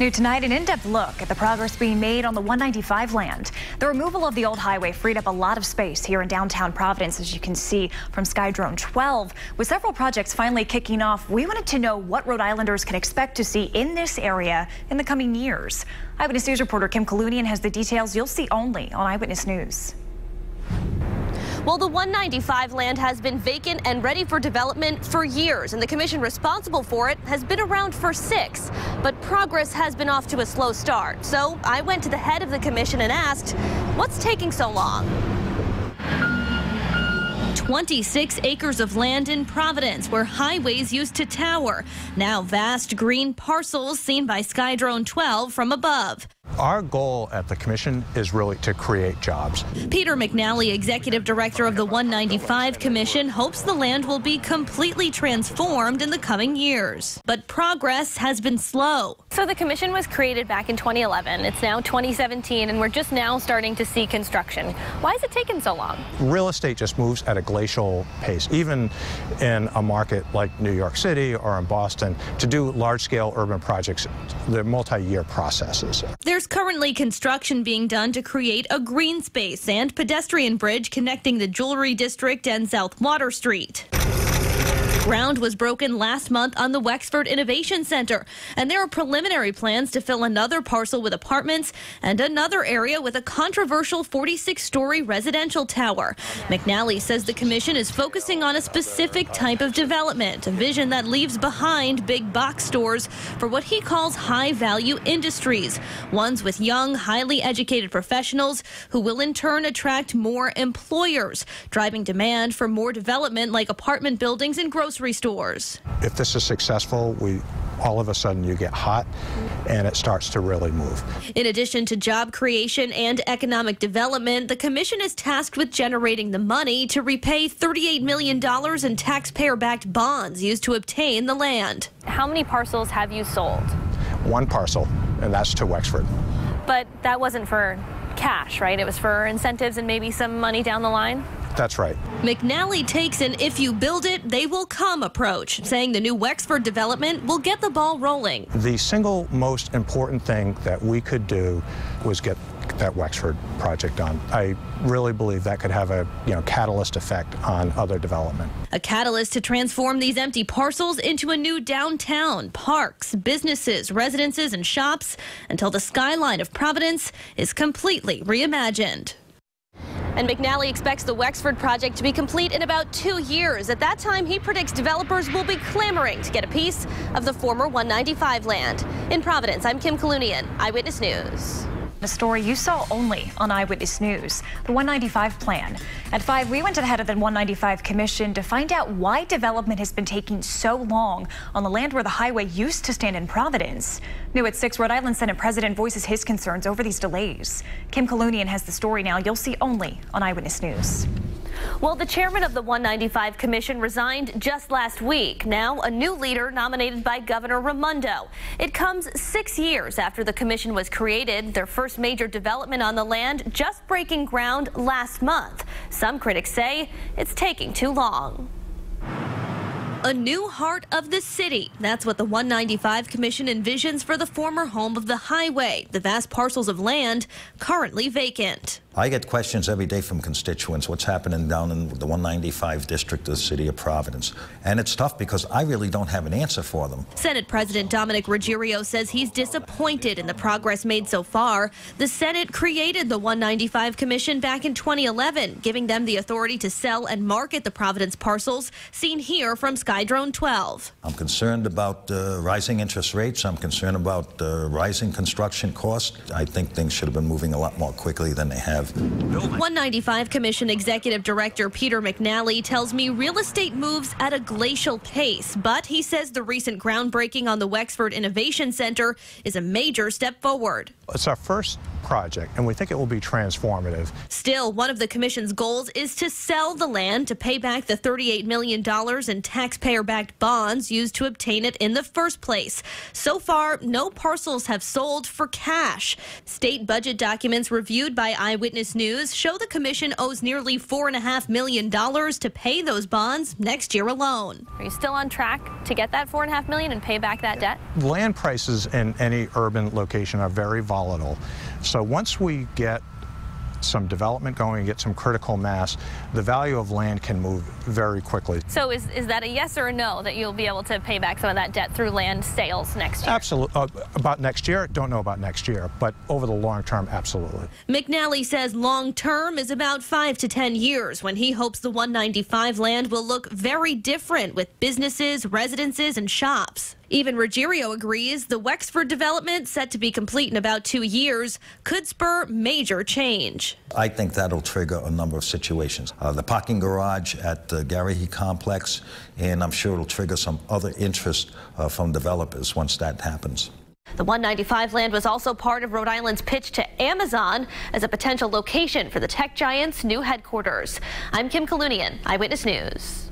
New tonight, an in-depth look at the progress being made on the 195 land. The removal of the old highway freed up a lot of space here in downtown Providence, as you can see from Skydrone 12. With several projects finally kicking off, we wanted to know what Rhode Islanders can expect to see in this area in the coming years. Eyewitness News reporter Kim Kalunian has the details you'll see only on Eyewitness News. Well, the 195 land has been vacant and ready for development for years, and the commission responsible for it has been around for 6. But progress has been off to a slow start. So I went to the head of the commission and asked, what's taking so long? 26 acres of land in Providence where highways used to tower. Now vast green parcels seen by Skydrone 12 from above. Our goal at the commission is really to create jobs. Peter McNally, executive director of the 195 Commission, hopes the land will be completely transformed in the coming years. But progress has been slow. So the commission was created back in 2011. It's now 2017, and we're just now starting to see construction. Why has it taken so long? Real estate just moves at a glacial pace. Even in a market like New York City or in Boston, to do large-scale urban projects, they're multi-year processes. There's currently construction being done to create a green space and pedestrian bridge connecting the Jewelry District and South Water Street. Ground was broken last month on the Wexford Innovation Center, and there are preliminary plans to fill another parcel with apartments and another area with a controversial 46-story residential tower. McNally says the commission is focusing on a specific type of development, a vision that leaves behind big box stores for what he calls high-value industries, ones with young, highly educated professionals who will in turn attract more employers, driving demand for more development like apartment buildings and grocery stores. If this is successful, all of a sudden you get hot and it starts to really move. In addition to job creation and economic development, the commission is tasked with generating the money to repay $38 million in taxpayer-backed bonds used to obtain the land. How many parcels have you sold? One parcel, and that's to Wexford. But that wasn't for cash, right? It was for incentives and maybe some money down the line? That's right. McNally takes an if you build it, they will come approach, saying the new Wexford development will get the ball rolling. The single most important thing that we could do was get that Wexford project done. I really believe that could have a catalyst effect on other development. A catalyst to transform these empty parcels into a new downtown, parks, businesses, residences, and shops until the skyline of Providence is completely reimagined. And McNally expects the Wexford project to be complete in about 2 years. At that time, he predicts developers will be clamoring to get a piece of the former 195 land. In Providence, I'm Kim Kalunian, Eyewitness News. A story you saw only on Eyewitness News, the 195 plan. At 5, we went to the head of the 195 Commission to find out why development has been taking so long on the land where the highway used to stand in Providence. New at 6, Rhode Island Senate President voices his concerns over these delays. Kim Kalunian has the story now you'll see only on Eyewitness News. Well, the chairman of the 195 Commission resigned just last week. Now a new leader nominated by Governor Raimondo. It comes 6 years after the commission was created, their first major development on the land just breaking ground last month. Some critics say it's taking too long. A new heart of the city. That's what the 195 Commission envisions for the former home of the highway, the vast parcels of land currently vacant. I get questions every day from constituents, what's happening down in the 195 district of the city of Providence. And it's tough because I really don't have an answer for them. Senate President Dominic Ruggiero says he's disappointed in the progress made so far. The Senate created the 195 Commission back in 2011, giving them the authority to sell and market the Providence parcels seen here from Skydrone 12. I'm concerned about rising interest rates. I'm concerned about rising construction costs. I think things should have been moving a lot more quickly than they have. 195 Commission Executive Director Peter McNally tells me real estate moves at a glacial pace, but he says the recent groundbreaking on the Wexford Innovation Center is a major step forward. It's our first project, and we think it will be transformative. Still, one of the commission's goals is to sell the land to pay back the $38 million in taxpayer-backed bonds used to obtain it in the first place. So far, no parcels have sold for cash. State budget documents reviewed by Eyewitness Eyewitness News show the commission owes nearly $4.5 million to pay those bonds next year alone. Are you still on track to get that $4.5 million and pay back that debt? Land prices in any urban location are very volatile. So once we get some development going and get some critical mass, the value of land can move very quickly. So is that a yes or a no that you'll be able to pay back some of that debt through land sales next year? Absolutely. About next year? Don't know about next year, but over the long term, absolutely. McNally says long term is about 5 to 10 years when he hopes the 195 land will look very different with businesses, residences, and shops. Even Ruggiero agrees the Wexford development, set to be complete in about 2 years, could spur major change. I think that'll trigger a number of situations. The parking garage at the Garrahy complex, and I'm sure it'll trigger some other interest from developers once that happens. The 195 land was also part of Rhode Island's pitch to Amazon as a potential location for the tech giant's new headquarters. I'm Kim Kalunian, Eyewitness News.